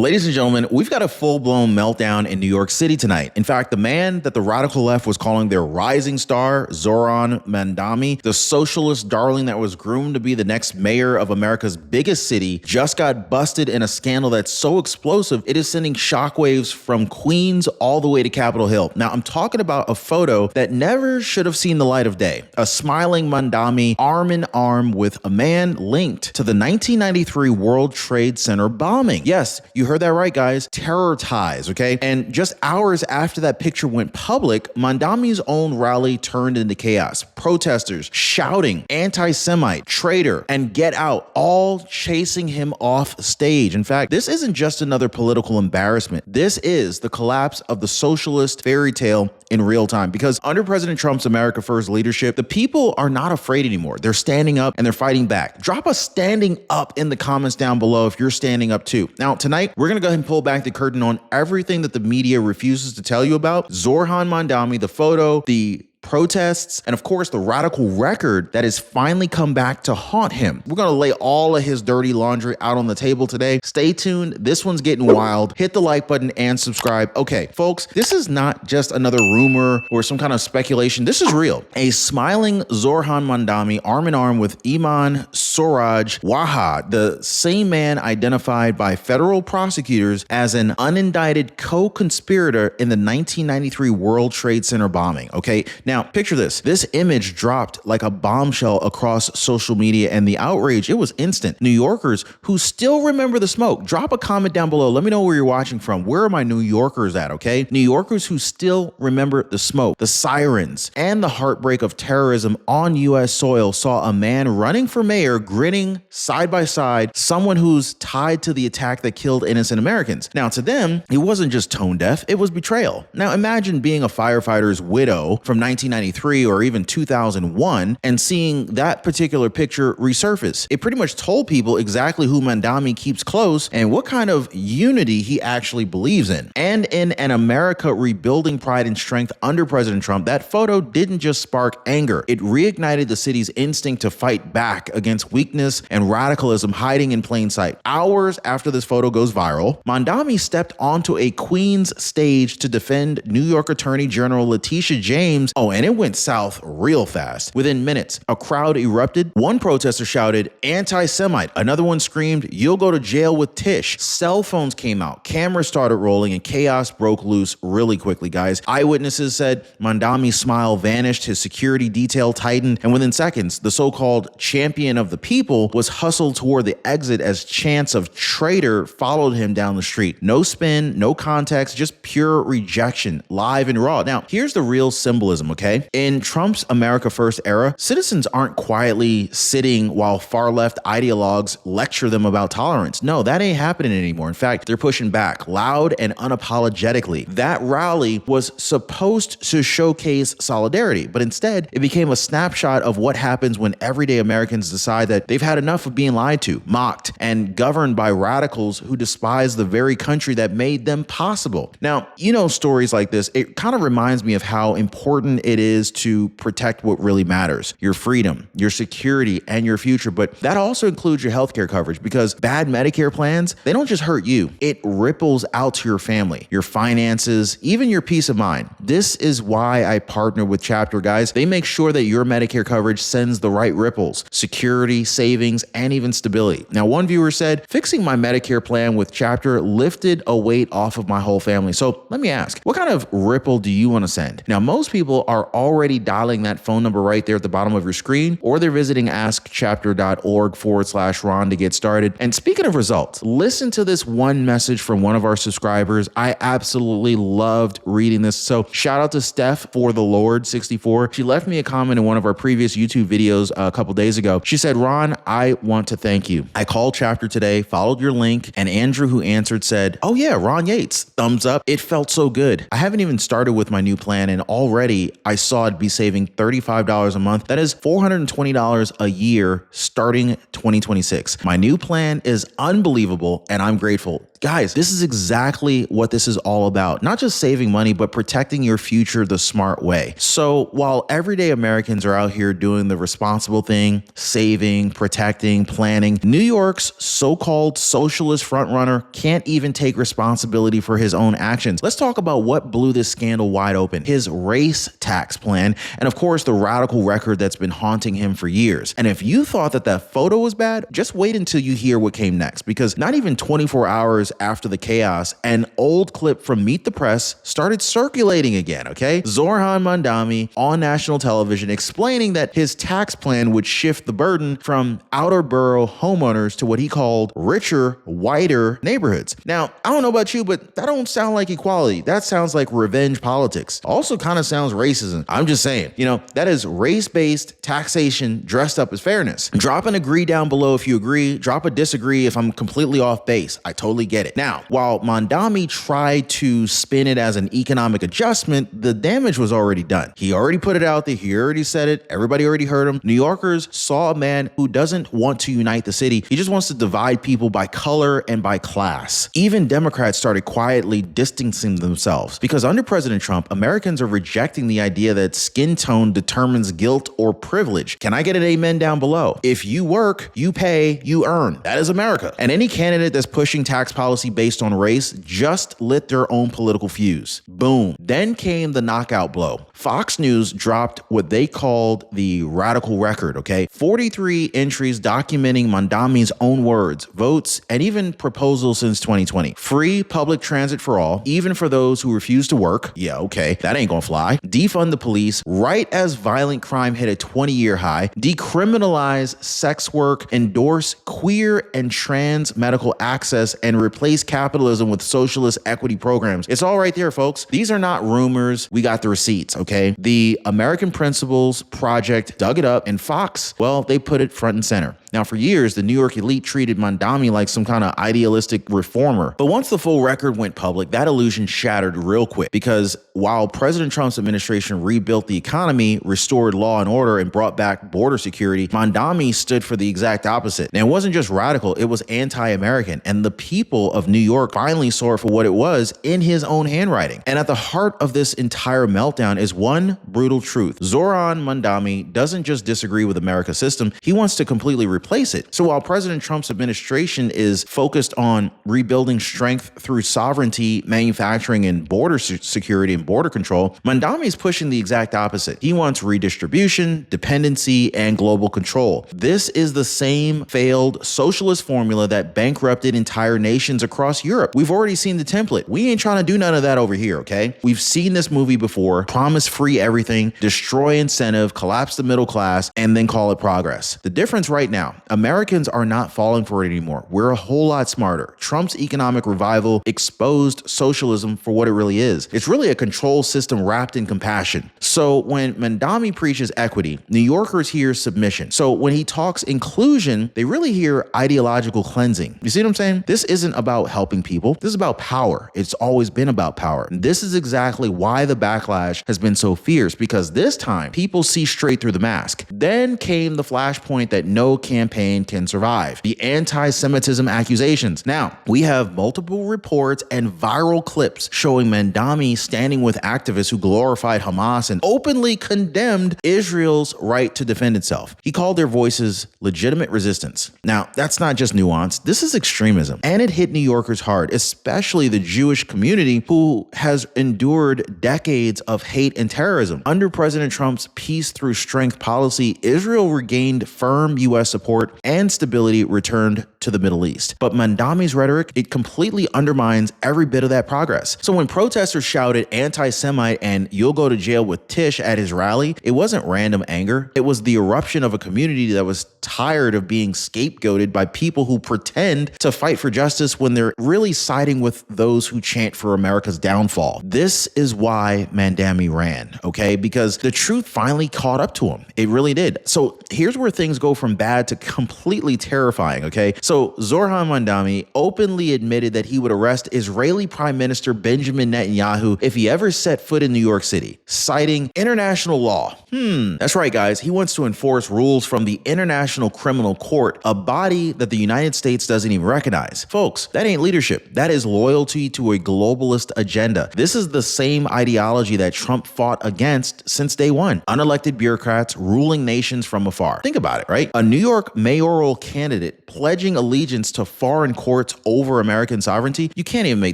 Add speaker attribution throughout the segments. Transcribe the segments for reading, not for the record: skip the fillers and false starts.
Speaker 1: Ladies and gentlemen, we've got a full-blown meltdown in New York City tonight. In fact, the man that the radical left was calling their rising star, Zohran Mamdani, the socialist darling that was groomed to be the next mayor of America's biggest city, just got busted in a scandal that's so explosive, it is sending shockwaves from Queens all the way to Capitol Hill. Now, I'm talking about a photo that never should have seen the light of day. A smiling Mamdani arm in arm with a man linked to the 1993 World Trade Center bombing. Yes, you heard that right, guys. Terror ties, okay? And just hours after that picture went public, Mamdani's own rally turned into chaos. Protesters shouting, anti-Semite, traitor, and get out, all chasing him off stage. In fact, this isn't just another political embarrassment. This is the collapse of the socialist fairy tale in real time, because under President Trump's America First leadership, the people are not afraid anymore. They're standing up and they're fighting back. Drop a standing up in the comments down below if you're standing up too. Now, tonight, we're going to go ahead and pull back the curtain on everything that the media refuses to tell you about. Zohran Mamdani, the photo, the protests, and of course the radical record that has finally come back to haunt him. We're gonna lay all of his dirty laundry out on the table today. Stay tuned. This one's getting wild. Hit the like button and subscribe. Okay, folks, this is not just another rumor or some kind of speculation. This is real. A smiling Zohran Mamdani arm in arm with Imam Suraj Waha, the same man identified by federal prosecutors as an unindicted co-conspirator in the 1993 World Trade Center bombing. Okay, now, picture this. This image dropped like a bombshell across social media, and the outrage, it was instant. New Yorkers who still remember the smoke, drop a comment down below. Let me know where you're watching from. Where are my New Yorkers at, okay? New Yorkers who still remember the smoke, the sirens, and the heartbreak of terrorism on U.S. soil saw a man running for mayor, grinning side by side, someone who's tied to the attack that killed innocent Americans. Now, to them, it wasn't just tone deaf, it was betrayal. Now, imagine being a firefighter's widow from 1993 or even 2001 and seeing that particular picture resurface. It pretty much told people exactly who Mamdani keeps close and what kind of unity he actually believes in. And in an America rebuilding pride and strength under President Trump, that photo didn't just spark anger. It reignited the city's instinct to fight back against weakness and radicalism hiding in plain sight. Hours after this photo goes viral, Mamdani stepped onto a Queens stage to defend New York Attorney General Letitia James. Oh, and it went south real fast. Within minutes, a crowd erupted. One protester shouted, anti-Semite. Another one screamed, you'll go to jail with Tish. Cell phones came out, cameras started rolling, and chaos broke loose really quickly, guys. Eyewitnesses said Mamdani's smile vanished, his security detail tightened, and within seconds, the so-called champion of the people was hustled toward the exit as chants of traitor followed him down the street. No spin, no context, just pure rejection, live and raw. Now, here's the real symbolism, okay? In Trump's America First era, citizens aren't quietly sitting while far-left ideologues lecture them about tolerance. No, that ain't happening anymore. In fact, they're pushing back loud and unapologetically. That rally was supposed to showcase solidarity, but instead it became a snapshot of what happens when everyday Americans decide that they've had enough of being lied to, mocked, and governed by radicals who despise the very country that made them possible. Now, you know, stories like this, it kind of reminds me of how important it is to protect what really matters, your freedom, your security, and your future. But that also includes your healthcare coverage, because bad Medicare plans, they don't just hurt you, it ripples out to your family, your finances, even your peace of mind. This is why I partner with Chapter, guys. They make sure that your Medicare coverage sends the right ripples, security, savings, and even stability. Now, one viewer said, fixing my Medicare plan with Chapter lifted a weight off of my whole family. So let me ask, what kind of ripple do you want to send? Now, most people are already dialing that phone number right there at the bottom of your screen, or they're visiting askchapter.org/Ron to get started. And speaking of results, listen to this one message from one of our subscribers. I absolutely loved reading this. So shout out to Steph for the Lord 64. She left me a comment in one of our previous YouTube videos a couple days ago. She said, Ron, I want to thank you. I called Chapter today, followed your link, and Andrew, who answered, said, oh yeah, Ron Yates, thumbs up. It felt so good. I haven't even started with my new plan, and already I saw it be saving $35 a month. That is $420 a year starting 2026. My new plan is unbelievable, and I'm grateful. Guys, this is exactly what this is all about. Not just saving money, but protecting your future the smart way. So while everyday Americans are out here doing the responsible thing, saving, protecting, planning, New York's so-called socialist frontrunner can't even take responsibility for his own actions. Let's talk about what blew this scandal wide open. His race tax plan, and of course, the radical record that's been haunting him for years. And if you thought that that photo was bad, just wait until you hear what came next, because not even 24 hours after the chaos, an old clip from Meet the Press started circulating again, okay? Zohran Mamdani on national television explaining that his tax plan would shift the burden from outer borough homeowners to what he called richer, whiter neighborhoods. Now, I don't know about you, but that don't sound like equality. That sounds like revenge politics. Also kind of sounds racism. I'm just saying, that is race-based taxation dressed up as fairness. Drop an agree down below if you agree. Drop a disagree if I'm completely off base. I totally get it. Now, while Mamdani tried to spin it as an economic adjustment, the damage was already done. He already put it out there. He already said it. Everybody already heard him. New Yorkers saw a man who doesn't want to unite the city. He just wants to divide people by color and by class. Even Democrats started quietly distancing themselves because under President Trump, Americans are rejecting the idea that skin tone determines guilt or privilege. Can I get an amen down below? If you work, you pay, you earn. That is America. And any candidate that's pushing tax policy based on race just lit their own political fuse. Boom. Then came the knockout blow. Fox News dropped what they called the radical record, okay? 43 entries documenting Mamdani's own words, votes, and even proposals since 2020. Free public transit for all, even for those who refuse to work. Yeah, okay, that ain't gonna fly. Defund the police right as violent crime hit a 20-year high. Decriminalize sex work, endorse queer and trans medical access, and replace capitalism with socialist equity programs. It's all right there, folks. These are not rumors. We got the receipts, okay? The American Principles Project dug it up, and Fox, well, they put it front and center. Now, for years, the New York elite treated Mamdani like some kind of idealistic reformer. But once the full record went public, that illusion shattered real quick, because while President Trump's administration rebuilt the economy, restored law and order, and brought back border security, Mamdani stood for the exact opposite. Now, it wasn't just radical, it was anti-American. And the people of New York finally saw it for what it was in his own handwriting. And at the heart of this entire meltdown is one brutal truth. Zohran Mamdani doesn't just disagree with America's system, he wants to completely replace it. So while President Trump's administration is focused on rebuilding strength through sovereignty, manufacturing, and border security and border control, Mamdani is pushing the exact opposite. He wants redistribution, dependency, and global control. This is the same failed socialist formula that bankrupted entire nations across Europe. We've already seen the template. We ain't trying to do none of that over here, okay? We've seen this movie before. Promise free everything, destroy incentive, collapse the middle class, and then call it progress. The difference right now, Americans are not falling for it anymore. We're a whole lot smarter. Trump's economic revival exposed socialism for what it really is. It's really a control system wrapped in compassion. So when Mamdani preaches equity, New Yorkers hear submission. So when he talks inclusion, they really hear ideological cleansing. You see what I'm saying? This isn't about helping people. This is about power. It's always been about power. And this is exactly why the backlash has been so fierce, because this time people see straight through the mask. Then came the flashpoint that no campaign can survive: the anti-Semitism accusations. Now, we have multiple reports and viral clips showing Mamdani standing with activists who glorified Hamas and openly condemned Israel's right to defend itself. He called their voices legitimate resistance. Now, that's not just nuance. This is extremism. And it hit New Yorkers hard, especially the Jewish community who has endured decades of hate and terrorism. Under President Trump's peace through strength policy, Israel regained firm U.S. support and stability returned to the Middle East. But Mamdani's rhetoric, it completely undermines every bit of that progress. So when protesters shouted anti-Semite and "you'll go to jail with Tish" at his rally, it wasn't random anger. It was the eruption of a community that was tired of being scapegoated by people who pretend to fight for justice when they're really siding with those who chant for America's downfall. This is why Mamdani ran, okay? Because the truth finally caught up to him. It really did. So here's where things go from bad to completely terrifying, okay? So So Zohran Mamdani openly admitted that he would arrest Israeli Prime Minister Benjamin Netanyahu if he ever set foot in New York City, citing international law. That's right, guys. He wants to enforce rules from the International Criminal Court, a body that the United States doesn't even recognize. Folks, that ain't leadership. That is loyalty to a globalist agenda. This is the same ideology that Trump fought against since day one. Unelected bureaucrats ruling nations from afar. Think about it, right? A New York mayoral candidate pledging allegiance to foreign courts over American sovereignty. You can't even make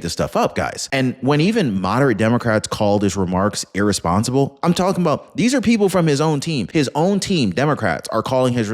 Speaker 1: this stuff up, guys. And when even moderate Democrats called his remarks irresponsible, I'm talking about these are people from his own team. His own team, Democrats, are calling his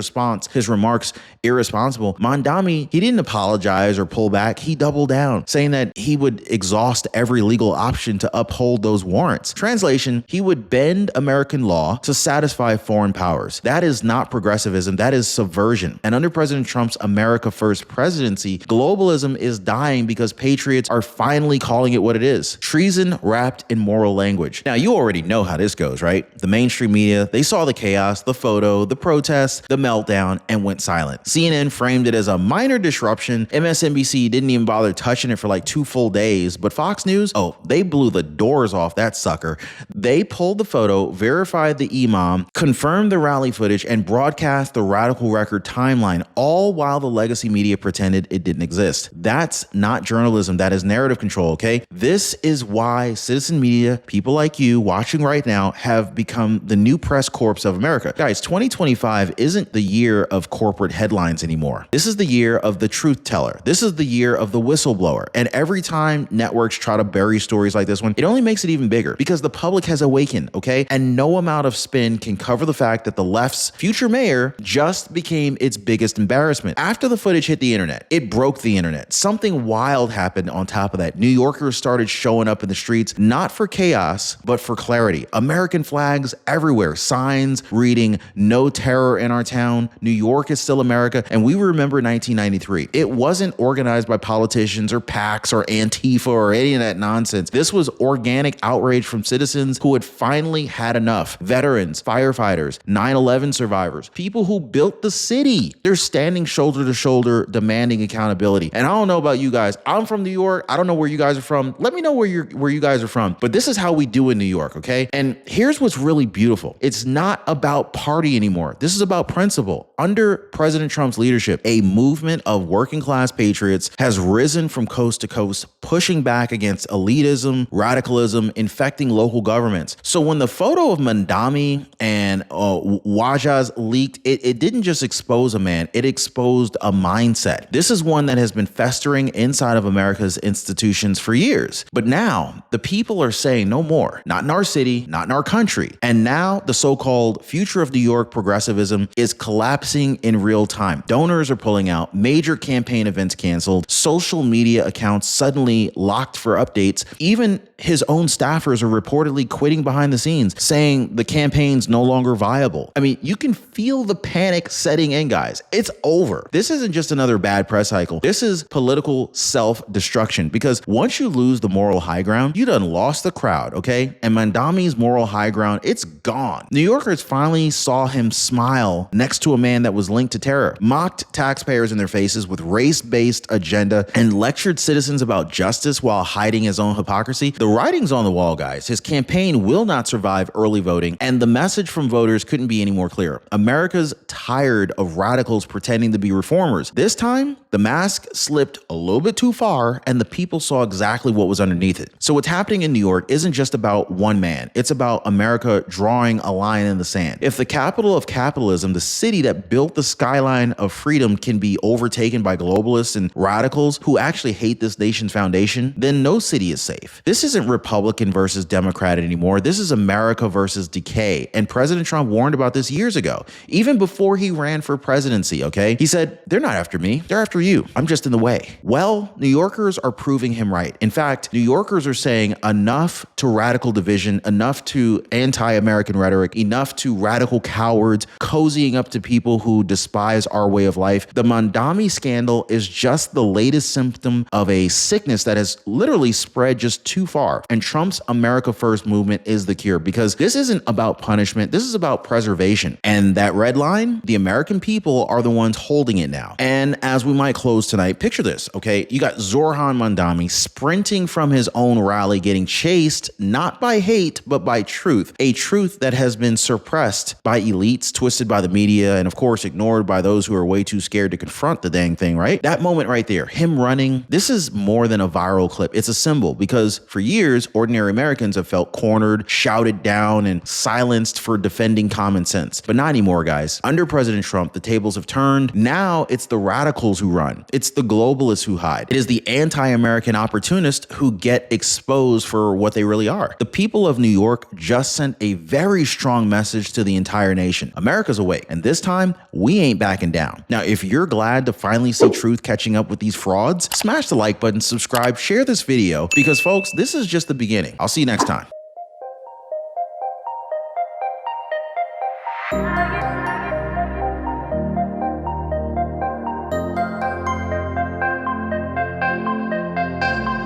Speaker 1: remarks irresponsible. Mamdani, he didn't apologize or pull back. He doubled down, saying that he would exhaust every legal option to uphold those warrants. Translation, he would bend American law to satisfy foreign powers. That is not progressivism. That is subversion. And under President Trump's America First presidency, globalism is dying because patriots are finally calling it what it is: treason wrapped in moral language. Now, you already know how this goes, right? The mainstream media, they saw the chaos, the photo, the protests, the meltdown, and went silent. CNN framed it as a minor disruption. MSNBC didn't even bother touching it for like 2 full days. But Fox News, oh, they blew the doors off that sucker. They pulled the photo, verified the Imam, confirmed the rally footage, and broadcast the Radical Record timeline, all while the legacy media pretended it didn't exist. That's not journalism. That is narrative control, okay? This is why citizen media, people like you watching right now, have become the new press corps of America. Guys, 2025 isn't the year of corporate headlines anymore. This is the year of the truth teller. This is the year of the whistleblower. And every time networks try to bury stories like this one, it only makes it even bigger because the public has awakened, okay? And no amount of spin can cover the fact that the left's future mayor just became its biggest embarrassment. After the footage hit the internet, it broke the internet. Something wild happened on top of that. New Yorkers started showing up in the streets, not for chaos, but for clarity. American flags everywhere, signs reading "No terror in our town," "New York is still America," and we remember 1993. It wasn't organized by politicians or PACs or Antifa or any of that nonsense. This was organic outrage from citizens who had finally had enough. Veterans, firefighters, 9/11 survivors, people who built the city. They're standing shoulder to shoulder demanding accountability. And I don't know about you guys. I'm from New York. I don't know where you guys are from. Let me know where you guys are from. But this is how we do in New York, okay? And here's what's really beautiful. It's not about party anymore. This is about principle. Under President Trump's leadership, a movement of working class patriots has risen from coast to coast, pushing back against elitism, radicalism, infecting local governments. So when the photo of Mamdani and Wajaz leaked, it didn't just expose a man, it exposed a mindset. This is one that has been festering inside of America's institutions for years. But now the people are saying no more, not in our city, not in our country. And now the so-called future of New York progressivism is collapsing in real time. Donors are pulling out, major campaign events canceled, social media accounts suddenly locked for updates. Even his own staffers are reportedly quitting behind the scenes, saying the campaign's no longer viable. I mean, you can feel the panic setting in, guys. It's over. This isn't just another bad press cycle. This is political self-destruction, because once you lose the moral high ground, you done lost the crowd, okay? And Mamdani's moral high ground, it's gone. New Yorkers finally saw him smile next to a man that was linked to terror, mocked taxpayers in their faces with race-based agenda, and lectured citizens about justice while hiding his own hypocrisy. The writing's on the wall, guys. His campaign will not survive early voting, and the message from voters couldn't be any more clear. America's tired of radicals pretending to be reformers. This time, the mask slipped a little bit too far, and the people saw exactly what was underneath it. So what's happening in New York isn't just about one man. It's about America drawing a line in the sand. If the capital of capitalism, the city that built the skyline of freedom, can be overtaken by globalists and radicals who actually hate this nation's foundation, then no city is safe. This isn't Republican versus Democrat anymore. This is America versus decay. And President Trump warned about this years ago, even before he ran for presidency, okay? He said, they're not after me, they're after you. I'm just in the way. Well, New Yorkers are proving him right. In fact, New Yorkers are saying enough to radical division, enough to anti-American rhetoric, enough to radical cowards cozying up to people who despise our way of life. The Mamdani scandal is just the latest symptom of a sickness that has literally spread just too far. And Trump's America First movement is the cure, because this isn't about punishment. This is about preservation. And that red line, the American people are the ones holding it now. And And as we might close tonight, picture this, okay? You got Zohran Mamdani sprinting from his own rally, getting chased not by hate, but by truth. A truth that has been suppressed by elites, twisted by the media, and of course ignored by those who are way too scared to confront the dang thing, right? That moment right there, him running, this is more than a viral clip. It's a symbol because for years, ordinary Americans have felt cornered, shouted down, and silenced for defending common sense. But not anymore, guys. Under President Trump, the tables have turned. Now it's the radicals who run. It's the globalists who hide. It is the anti-American opportunists who get exposed for what they really are. The people of New York just sent a very strong message to the entire nation. America's awake, and this time, we ain't backing down. Now, if you're glad to finally see truth catching up with these frauds, smash the like button, subscribe, share this video, because folks, this is just the beginning. I'll see you next time.